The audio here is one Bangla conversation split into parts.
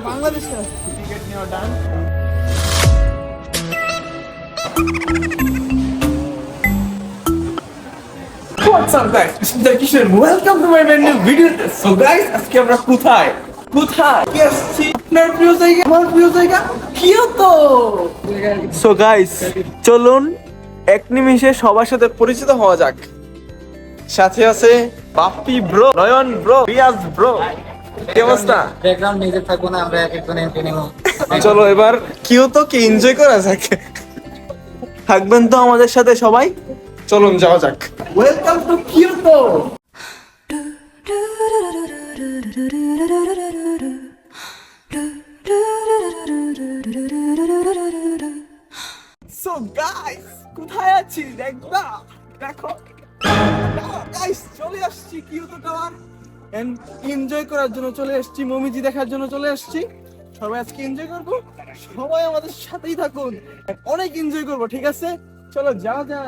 বাংলাদেশে টিকিট নেওয়া ডান। What's up guys? This is Kishan. Welcome to my brand new video. So guys, আজকে আমরা কোথায় কি আসছি? আপনার প্রিয় জায়গা, আমার প্রিয় জায়গা কিয়োতো। So guys, চলুন এক নিমিষে সবার সাথে পরিচিত হওয়া যাক। সাথে আছে বাপ্পি ব্রো, নয়ন ব্রো, রিয়াজ ব্রো। কি অবস্থা? ব্যাকগ্রাউন্ড মিউজিক থাকবো না, আমরা এক একজন এন্ট্রি নেব। চলো এবার কিয়োতো কি এনজয় করা যাক। থাকবেন তো আমাদের সাথে সবাই? চলুন যাওয়া যাক। Welcome to কিয়োতো। সো গাইস, কোথায় আছি দেখবা? দেখো গাইস, চলে আসছি কিয়োতো টাওয়ার এন্ড এনজয় করার জন্য চলে আসছি, মমিজি দেখার জন্য চলে আসছি। সবাই আজকে এনজয় করবো, সবাই আমাদের সাথেই থাকুন, অনেক এনজয় করবো। ঠিক আছে, চলো যাওয়া যাক।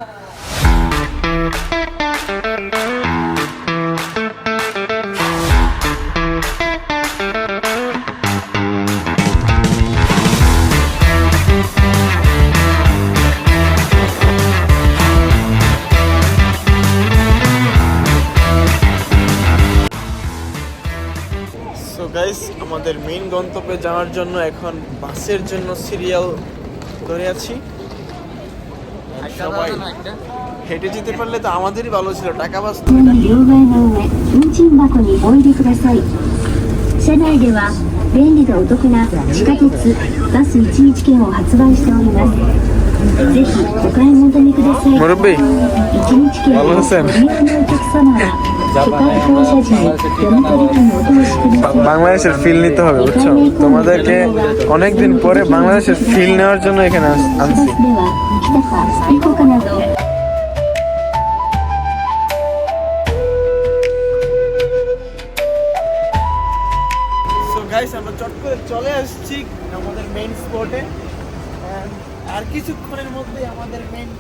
সো গাইস, আমাদের মেইন গন্তব্যে যাওয়ার জন্য এখন বাসের জন্য সিরিয়াল ধরে আছি। সবাই হেঁটে যেতে পারলে তো আমাদেরই ভালো ছিল, টাকা বাঁচতো। 両替の上、運賃箱にお入れください。車内では便利でお得な地下鉄バス1日券を発売しております。ぜひお買い求めください。মুরব্বি 1日券をご利用のお客様は出発降車時に読み取り機にお通しください。 বাংলাদেশের ফিল নিতে হবে, বুঝছো? তোমাদেরকে অনেকদিন পরে বাংলাদেশের ফিল নেওয়ার জন্য এখানে আনছি। バスでは来たか行こうかなど。গাইস, আমরা চট করে চলে আসছি আমাদের মেইন স্পটে। আর কিছুক্ষণের মধ্যে আমাদের মেইন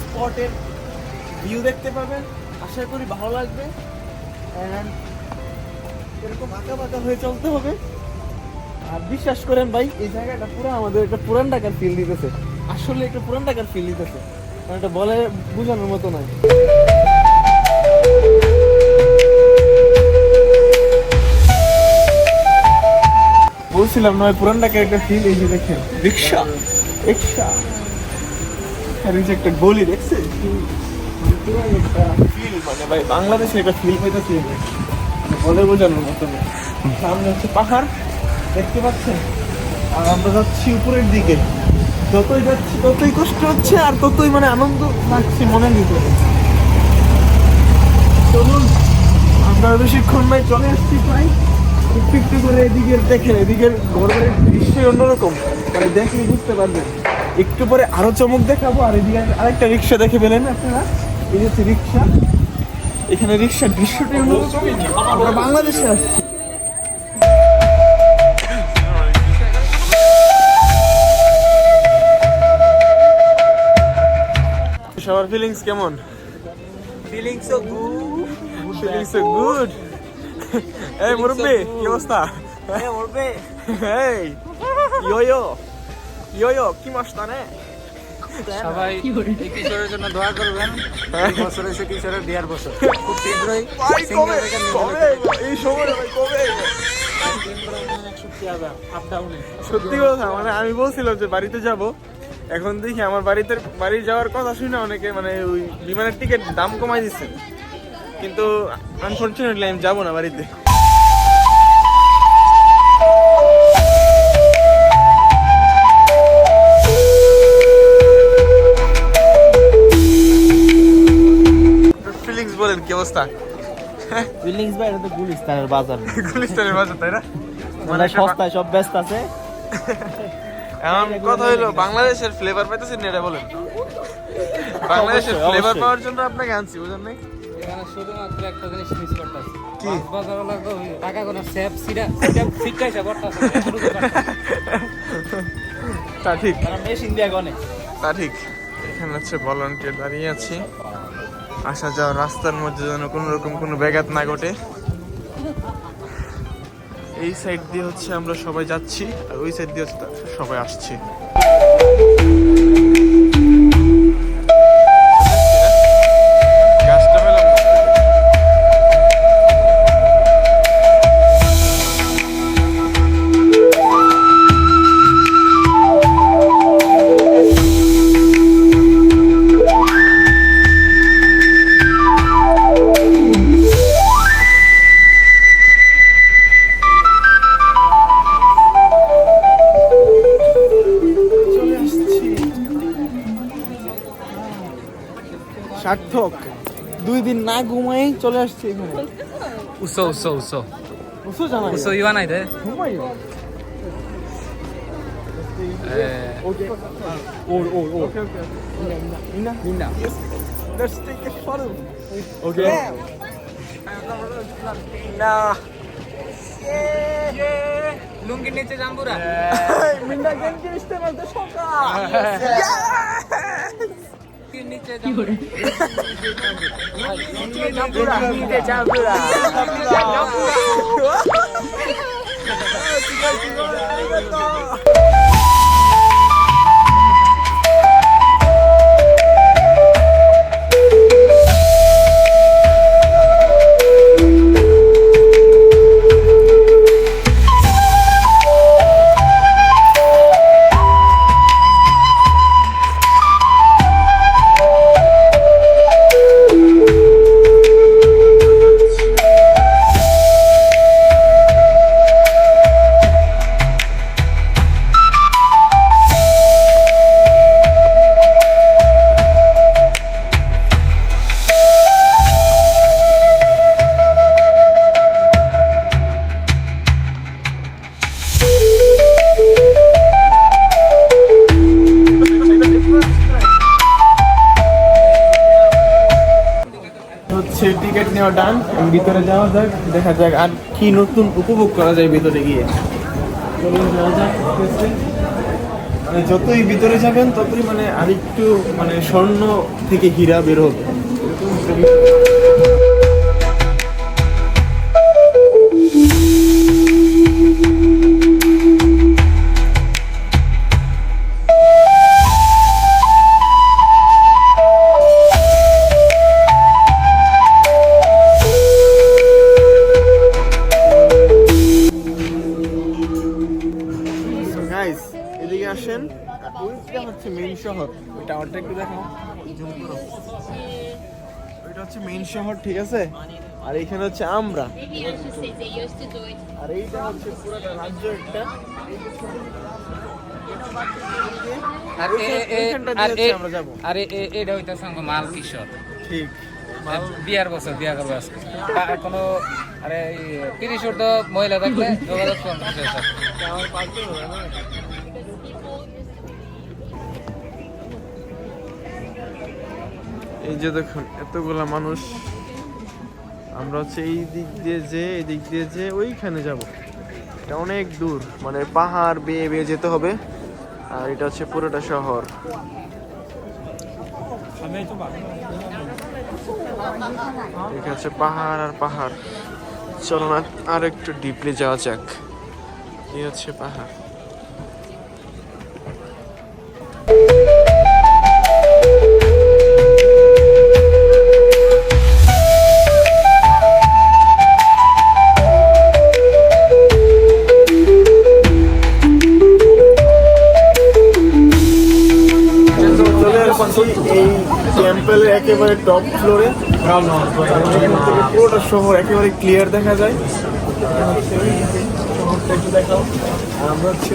স্পটের ভিউ দেখতে পাবেন। আশা করি ভালো লাগবে। এরকম আঁকা বাঁকা হয়ে চলতে হবে। আর বিশ্বাস করেন ভাই, এই জায়গাটা পুরো আমাদের একটা পুরান ঢাকার ফিল দিতেছে। আসলে একটা পুরান ঢাকার ফিল দিতেছে, কারণ এটা বলে বোঝানোর মতো নয়। বলছিলাম নয়, পুরান ঢাকার একটা ফিল। এই যে দেখেন রিক্সা, আর এই যে একটা গলি দেখছেন, ফিল মানে ভাই বাংলাদেশে একটা ফিল পাইতেছি, বলে বোঝানোর মতো না। সামনে হচ্ছে পাহাড়, দেখতে পাচ্ছেন, আর আমরা যাচ্ছি উপরের দিকে। যতই যাচ্ছি ততই কষ্ট হচ্ছে, আর ততই মানে আনন্দ লাগছে মনের ভিতরে। চলুন, আমরা বেশিক্ষণ ভাই চলে আসছি প্রায়। একটু একটু করে এদিকে দেখেন, এদিকের ঘরের দৃশ্যই অন্যরকম, মানে দেখলে বুঝতে পারবেন। একটু পরে আরো চমক দেখাবো। আর এদিকে আরেকটা রিক্সা দেখে পেলেন আপনারা, এই হচ্ছে রিক্সা। এখানে রিক্সার দৃশ্যটাই অন্যরকম। আমরা বাংলাদেশে আসছি। সবার ফিলিংস কেমন? Feeling so good. Feeling so good. এই মুরব্বি, কি অবস্থা? এ মুরব্বি, এই ইয়ো কি মাস্তানে? সবাই এই কিশোরের জন্য দোয়া করবেন। এই বছর এসে কিশোরের 1.5 বছর, খুব শীঘ্রই ভাই কবে এই সময় ভাই কবে? সত্যি কথা, মানে আমি বলছিলাম যে বাড়িতে যাব, এখন দেখি আমার বাড়ি যাওয়ার কথা শুনে অনেকে মানে ওই বিমানের টিকিট দাম কমাই দিচ্ছে, কিন্তু আনফরচুনেটলি আমি যাবো না বাড়িতে। ফিলিংস বলেন, কি অবস্থা? ফিলিংস ভাই, এটা তো গুলিস্তানের বাজার। গুলিস্তানের বাজার, তাই না? মানে সস্তায় সব ব্যস্ত আছে। এমন কথা হইলো, বাংলাদেশের ফ্লেভার পাইতেছেন না, এটা বলেন। বাংলাদেশের ফ্লেভার পাওয়ার জন্য আপনাকে আনছি, বুঝলেন নাই? এখানে শুধুমাত্র একটা জিনিস মিস করতেছে, কি? বাজারওয়ালা টাকা কোনো সেফ সিটা ফিটকাইছে করতেছে। তা ঠিক, মেশিন দিয়ে গনে। তা ঠিক। এখানে হচ্ছে ভলান্টিয়ার দাঁড়িয়ে আছি। আসা যাওয়ার রাস্তার মধ্যে যেন কোনো রকম কোনো ব্যাঘাত না ঘটে। এই সাইড দিয়ে হচ্ছে আমরা সবাই যাচ্ছি, আর ওই সাইড দিয়ে হচ্ছে সবাই আসছে। গাছটা পেলাম না। সার্থক 2 দিন না ঘুমাই চলে আসছে এখানে। উসো উসো উসো বুঝছো জানা উসো ইওয়া নাই দে ঘুমাই ওকে ওকে Nina yes let's take a photo okay Nina লুঙ্গির নিচে জাম্বুরা Minna genki istemez de şoka লুঙ্গির নিচে জাম্বুরা নিচে জাম্বুরা হচ্ছে টিকিট নেওয়া ডান, ভিতরে যাওয়া যাক, দেখা যাক আর কি নতুন উপভোগ করা যায় ভিতরে গিয়ে। চলুন যাওয়া যাক। ঠিক আছে, মানে যতই ভিতরে যাবেন ততই মানে আরেকটু মানে স্বর্ণ থেকে হীরা বের হবে। গাইস এদিকে আসেন, ওইটা হচ্ছে মেইন শহর। ওই টাওয়ারটা একটু দেখাও, জুম করো। ওইটা হচ্ছে মেইন শহর, ঠিক আছে। আর এখানে হচ্ছে আমরা, আর এইটা হচ্ছে পুরোটা রাজ্য একটা। আমরা যাবো। আরে এটা হইতাছে আমার মাল কিশোর, ঠিক বিয়ার বছর বিয়া করবো আজকে। কোনো আরে 30 ঊর্ধ্ব মহিলা থাকলে যোগাযোগ করুন। এই যে দেখুন এতগুলা মানুষ, আমরা হচ্ছে এই দিক দিয়ে যে ওইখানে যাব। এটা অনেক দূর, মানে পাহাড় বেয়ে বেয়ে যেতে হবে। আর এটা হচ্ছে পুরোটা শহর। ঠিক আছে, পাহাড় আর পাহাড়। চলো না আর একটু ডিপলি যাওয়া যাক। এই হচ্ছে পাহাড়। এই টেম্পলের একেবারে টপ ফ্লোরে, পুরোটা শহর একেবারে ক্লিয়ার দেখা যায়। শহরটা একটু দেখাও। আমরা হচ্ছে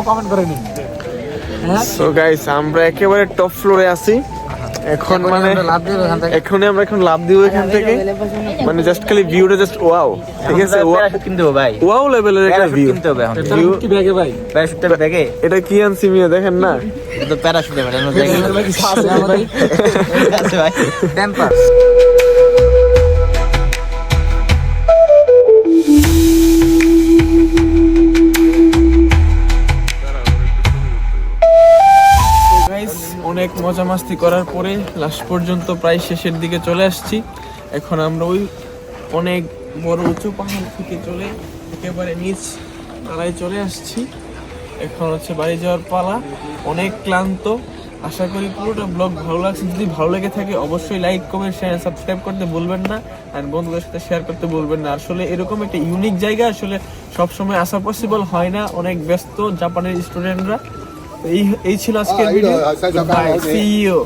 কমেন্ট করে নিন। সো গাইস আমরা একেবারে টপ ফ্লোরে আছি এখন, মানে লাভ দেবো এখান থেকে। এখন আমরা লাভ দিব এখান থেকে, মানে জাস্ট খালি ভিউটা জাস্ট ওয়াও, ঠিক আছে? কিনতে হবে ভাই, ওয়াও লেভেলের একটা ভিউ। কিনতে হবে এখন। ভিউ কি ব্যাগে ভাই? প্যারাশুটের ব্যাগে? এটা কি আনছি মিয়া দেখেন না? এটা তো প্যারাশুটের ব্যাগে আছে ভাই। টেম্পার। গাইস অনেক মজা মাস্তি করার পরে লাস্ট পর্যন্ত প্রায় শেষের দিকে চলে আসছি। এখন আমরা ওই অনেক বড় উঁচু পাহাড় থেকে চলে একেবারে নিচ তারাই চলে আসছি। এখন হচ্ছে বাড়ি যাওয়ার পালা। অনেক ক্লান্ত, আশা করি পুরোটা ব্লগ ভালো লাগছে। যদি ভালো লেগে থাকে অবশ্যই লাইক কমেন্ট শেয়ার সাবস্ক্রাইব করতে ভুলবেন না, আর বন্ধুদের সাথে শেয়ার করতে ভুলবেন না। আসলে এরকম একটা ইউনিক জায়গা আসলে সবসময় আসা পসিবল হয় না, অনেক ব্যস্ত জাপানের স্টুডেন্টরা। এই ছিল আজকের ভিডিও। By, C you.